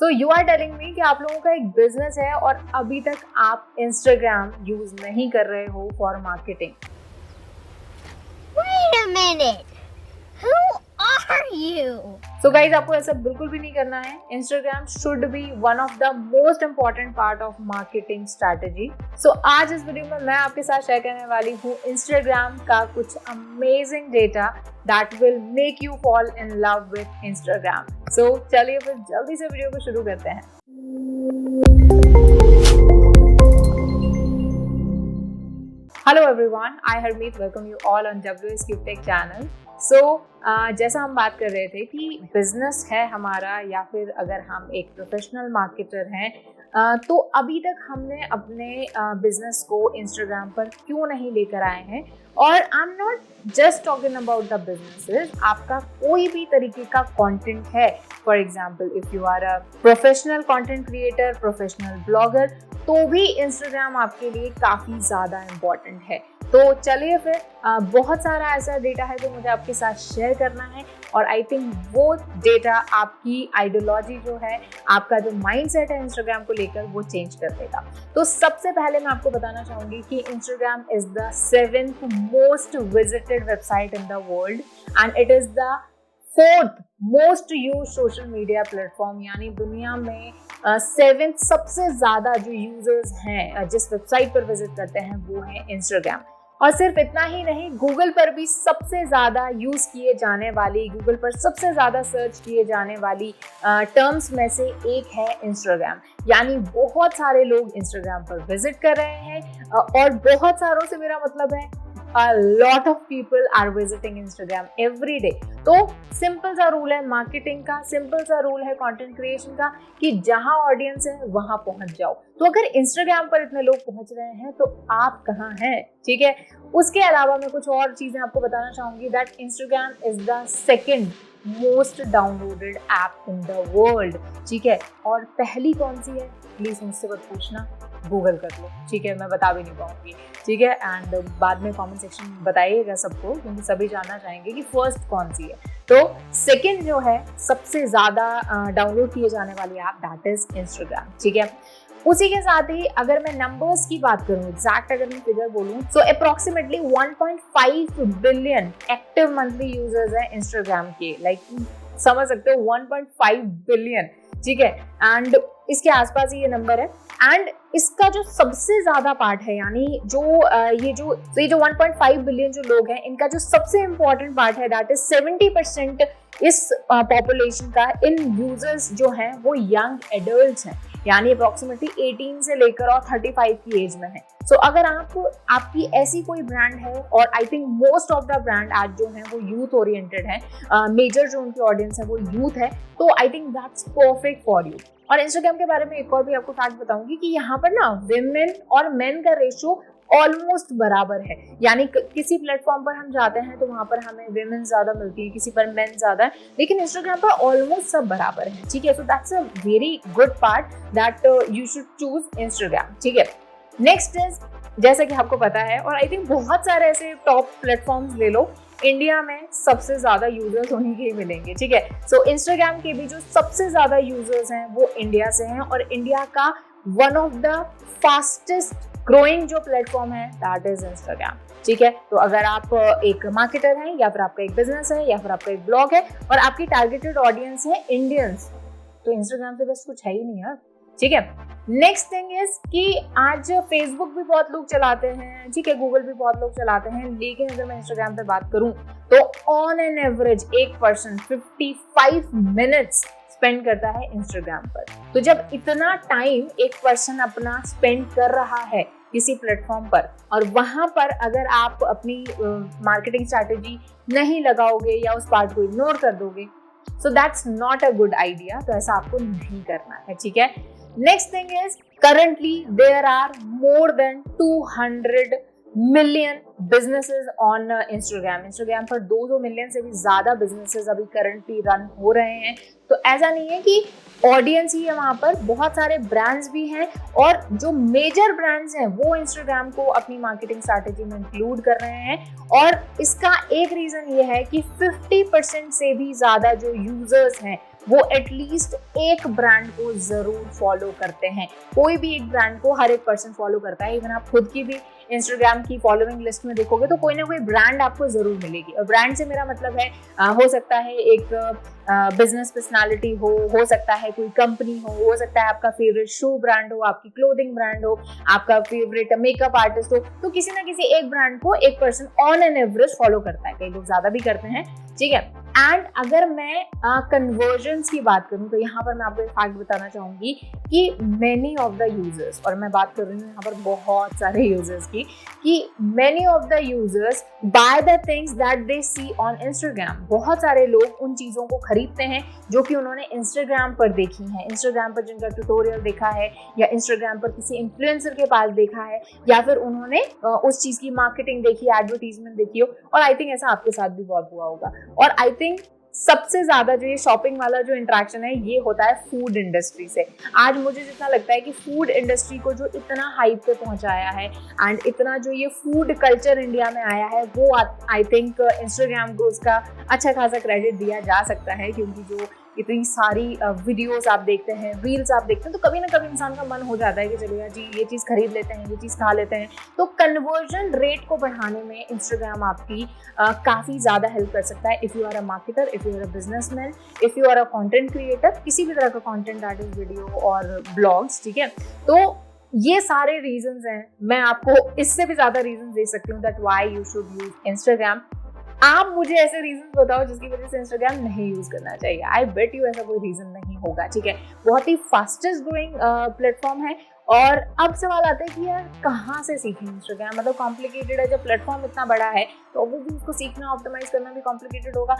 So you are telling me कि आप लोगों का एक बिजनेस है और अभी तक आप इंस्टाग्राम यूज नहीं कर रहे हो for marketing. Wait a minute. Who are you? So guys, आपको ऐसा बिल्कुल भी नहीं करना है। Instagram should be one of the most important part of marketing strategy. So आज इस वीडियो में मैं आपके साथ शेयर करने वाली हूँ इंस्टाग्राम का कुछ amazing data that will make you fall in love with Instagram. So चलिए फिर जल्दी से वीडियो को शुरू करते हैं। Hello everyone, I Harmeet welcome you all on WSQ Tech channel. जैसा हम बात कर रहे थे कि बिजनेस है हमारा या फिर अगर हम एक प्रोफेशनल मार्केटर हैं तो अभी तक हमने अपने बिजनेस को इंस्टाग्राम पर क्यों नहीं लेकर आए हैं। और I am not just talking about the businesses, आपका कोई भी तरीके का कंटेंट है, for example if you are a professional content creator, professional blogger, तो भी इंस्टाग्राम आपके लिए काफ़ी ज़्यादा इम्पॉर्टेंट है। तो चलिए फिर बहुत सारा ऐसा डेटा है जो मुझे आपके साथ शेयर करना है और आई थिंक वो डेटा आपकी आइडियोलॉजी जो है, आपका जो माइंडसेट है इंस्टाग्राम को लेकर, वो चेंज कर देगा। तो सबसे पहले मैं आपको बताना चाहूँगी कि Instagram is the 7th most visited website in the world and it is the 4th most use social media platform, यानी दुनिया में 7th सबसे ज़्यादा जो यूजर्स हैं जिस वेबसाइट पर विजिट करते हैं वो है इंस्टाग्राम। और सिर्फ इतना ही नहीं, गूगल पर भी सबसे ज़्यादा यूज़ किए जाने वाली, गूगल पर सबसे ज़्यादा सर्च किए जाने वाली टर्म्स में से एक है इंस्टाग्राम। यानी बहुत सारे लोग इंस्टाग्राम पर विजिट कर रहे हैं और बहुत सारों से मेरा मतलब है a lot of people are visiting Instagram every day। तो सिंपल सा रूल है मार्केटिंग का, सिंपल सा रूल है कंटेंट क्रिएशन का कि जहां ऑडियंस है वहां पहुंच जाओ। तो अगर इंस्टाग्राम पर इतने लोग पहुंच रहे हैं तो आप कहां हैं, ठीक है। उसके अलावा मैं कुछ और चीजें आपको बताना चाहूंगी that Instagram is the 2nd most downloaded app in the world, ठीक है। और पहली कौन सी है, प्लीज मुझसे मत पूछना, गूगल कर लो, ठीक है, मैं बता भी नहीं पाऊंगी, ठीक है। एंड बाद में कमेंट सेक्शन में बताइएगा सबको, क्योंकि सभी जानना चाहेंगे कि फर्स्ट कौन सी है। तो 2nd जो है सबसे ज़्यादा डाउनलोड किए जाने वाली ऐप दैट इज इंस्टाग्राम, ठीक है। उसी के साथ ही अगर मैं नंबर्स की बात करूं, एग्जैक्ट अगर मैं फिगर बोलूं, तो approximately 1.5 billion active monthly users हैं इंस्टाग्राम के, लाइक समझ सकते हो 1.5 बिलियन, ठीक है। एंड इसके आसपास ही ये नंबर है। एंड इसका जो सबसे ज्यादा पार्ट है, यानी ये जो 1.5 बिलियन जो लोग हैं, इनका जो सबसे इंपॉर्टेंट पार्ट है दैट इज 70% इस पॉपुलेशन का, इन यूजर्स जो हैं वो यंग एडल्ट्स हैं, यानी अप्रोक्सीमेटली 18 से लेकर और 35 की एज में है। सो अगर आपकी ऐसी कोई ब्रांड है, और I think most of the brand आज जो है वो यूथ ओरिएंटेड है, मेजर जो उनकी ऑडियंस है वो यूथ है, तो I think that's perfect for you. और इंस्टाग्राम के बारे में एक और भी आपको फैक्ट बताऊंगी कि यहाँ पर ना विमेन और मेन का रेशियो ऑलमोस्ट बराबर है। यानी किसी प्लेटफॉर्म पर हम जाते हैं तो वहां पर हमें विमेन ज्यादा मिलती है, किसी पर मेन ज्यादा है, लेकिन इंस्टाग्राम पर ऑलमोस्ट सब बराबर है, ठीक है। So that's a very good part that you should choose Instagram, ठीक है। नेक्स्ट इज, जैसा कि आपको पता है, और आई थिंक बहुत सारे ऐसे टॉप प्लेटफॉर्म्स ले लो, इंडिया में सबसे ज्यादा यूजर्स उन्हीं के ही मिलेंगे, ठीक है। सो इंस्टाग्राम के भी जो सबसे ज्यादा यूजर्स हैं वो इंडिया से हैं, और इंडिया का one of the fastest growing जो प्लेटफॉर्म है दैट इज इंस्टाग्राम, ठीक है। तो अगर आप एक मार्केटर हैं, या फिर आपका एक बिजनेस है, या फिर आपका एक ब्लॉग है, और आपकी टारगेटेड ऑडियंस है इंडियंस, तो इंस्टाग्राम से बस कुछ है ही नहीं यार, ठीक है। नेक्स्ट थिंग इज कि आज फेसबुक भी बहुत लोग चलाते हैं, ठीक है, गूगल भी बहुत लोग चलाते हैं, लेकिन अगर मैं इंस्टाग्राम पे बात करूं तो ऑन एन एवरेज एक पर्सन 55 मिनट्स स्पेंड करता है इंस्टाग्राम पर। तो जब इतना टाइम एक पर्सन अपना स्पेंड कर रहा है किसी प्लेटफॉर्म पर, और वहां पर अगर आप अपनी मार्केटिंग स्ट्रैटेजी नहीं लगाओगे या उस पार्ट को इग्नोर कर दोगे, so that's not a good idea. तो ऐसा आपको नहीं करना है, ठीक है। Next thing is, currently there are more than 200 million businesses on Instagram पर 200 मिलियन से भी ज्यादा बिजनेसेस अभी करंटली रन हो रहे हैं। तो ऐसा नहीं है कि ऑडियंस ही है, वहां पर बहुत सारे ब्रांड्स भी हैं, और जो मेजर ब्रांड्स हैं वो इंस्टाग्राम को अपनी मार्केटिंग स्ट्रैटेजी में इंक्लूड कर रहे हैं। और इसका एक रीजन ये है कि 50% से भी ज्यादा जो यूजर्स हैं वो एटलीस्ट एक ब्रांड को जरूर फॉलो करते हैं। कोई भी एक ब्रांड को हर एक पर्सन फॉलो करता है। इवन आप खुद की भी इंस्टाग्राम की फॉलोइंग लिस्ट में देखोगे तो कोई ना कोई ब्रांड आपको जरूर मिलेगी। और ब्रांड से मेरा मतलब है हो सकता है एक बिजनेस पर्सनालिटी हो सकता है कोई कंपनी हो सकता है आपका फेवरेट शू ब्रांड हो, आपकी क्लोथिंग ब्रांड हो, आपका फेवरेट मेकअप आर्टिस्ट हो। तो किसी ना किसी एक ब्रांड को एक person on an average follow करता है, कई लोग ज्यादा भी करते हैं, ठीक है। एंड अगर मैं कन्वर्जन्स की बात करूं तो यहाँ पर मैं आपको एक फैक्ट बताना चाहूंगी कि मेनी ऑफ द यूजर्स, और मैं बात कर रही हूँ यहाँ पर बहुत सारे यूजर्स की, कि many of the users by the things that they see on Instagram. बहुत सारे लोग उन चीज़ों को खरीदते हैं जो कि उन्होंने इंस्टाग्राम पर देखी हैं, इंस्टाग्राम पर जिनका ट्यूटोरियल देखा है या इंस्टाग्राम पर किसी इन्फ्लुएंसर के पास देखा है या फिर उन्होंने उस चीज़ की मार्केटिंग देखी, एडवर्टीजमेंट देखी हो। और आई थिंक ऐसा आपके साथ भी बहुत हुआ होगा। और आई थिंक सबसे ज्यादा जो ये शॉपिंग वाला जो इंटरेक्शन है ये होता है फूड इंडस्ट्री से। आज मुझे जितना लगता है कि फूड इंडस्ट्री को जो इतना हाइप पे पहुंचाया है एंड इतना जो ये फूड कल्चर इंडिया में आया है वो आई थिंक इंस्टाग्राम को उसका अच्छा खासा क्रेडिट दिया जा सकता है, क्योंकि जो इतनी सारी वीडियोस आप देखते हैं, रील्स आप देखते हैं, तो कभी ना कभी इंसान का मन हो जाता है कि चलो यार जी ये चीज़ खरीद लेते हैं, ये चीज़ खा लेते हैं। तो कन्वर्जन रेट को बढ़ाने में इंस्टाग्राम आपकी काफ़ी ज़्यादा हेल्प कर सकता है। If you are a marketer, if you are a businessman, if you are a content creator, किसी भी तरह का कंटेंट दैट इज वीडियो और ब्लॉग्स, ठीक है। तो ये सारे रीजंस हैं। मैं आपको इससे भी ज़्यादा रीजंस दे सकती हूँ that why you should use Instagram. आप मुझे ऐसे रीजन बताओ जिसकी वजह से इंस्टाग्राम नहीं यूज करना चाहिए। आई बेट यू ऐसा कोई रीजन नहीं होगा, ठीक है। बहुत ही फास्टेस्ट ग्रोइंग प्लेटफॉर्म है। और अब सवाल आता है कि यार कहाँ से सीखें इंस्टाग्राम, मतलब कॉम्प्लिकेटेड है, जब प्लेटफॉर्म इतना बड़ा है तो ऑब्वियसली उसको सीखना ऑप्टिमाइज करना भी कॉम्प्लिकेटेड होगा।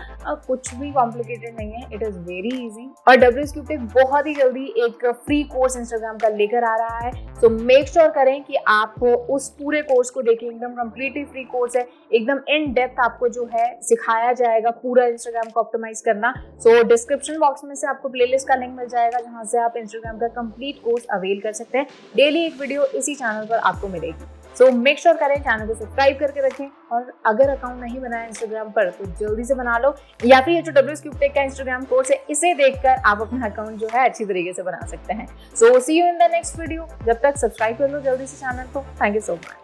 कुछ भी कॉम्प्लिकेटेड नहीं है, इट इज वेरी इजी। और WSQTech बहुत ही जल्दी एक फ्री कोर्स इंस्टाग्राम का लेकर आ रहा है। सो मेक श्योर करें कि आप उस पूरे कोर्स को देखें। एकदम कम्प्लीटली फ्री कोर्स है, एकदम इन डेप्थ आपको जो है सिखाया जाएगा पूरा इंस्टाग्राम को ऑप्टिमाइज करना। सो डिस्क्रिप्शन बॉक्स में से आपको प्लेलिस्ट का लिंक मिल जाएगा जहां से आप इंस्टाग्राम का कंप्लीट कोर्स अवेल कर सकते हैं। डेली एक वीडियो इसी चैनल पर आपको मिलेगी। सो मेक श्योर करें चैनल को सब्सक्राइब करके रखें। और अगर अकाउंट नहीं बनाया इंस्टाग्राम पर तो जल्दी से बना लो, या फिर ये जो WSQTech का इंस्टाग्राम कोर्स है इसे देखकर आप अपना अकाउंट जो है अच्छी तरीके से बना सकते हैं। So see you in the next video. जब तक सब्सक्राइब कर लो जल्दी से चैनल को। Thank you so much.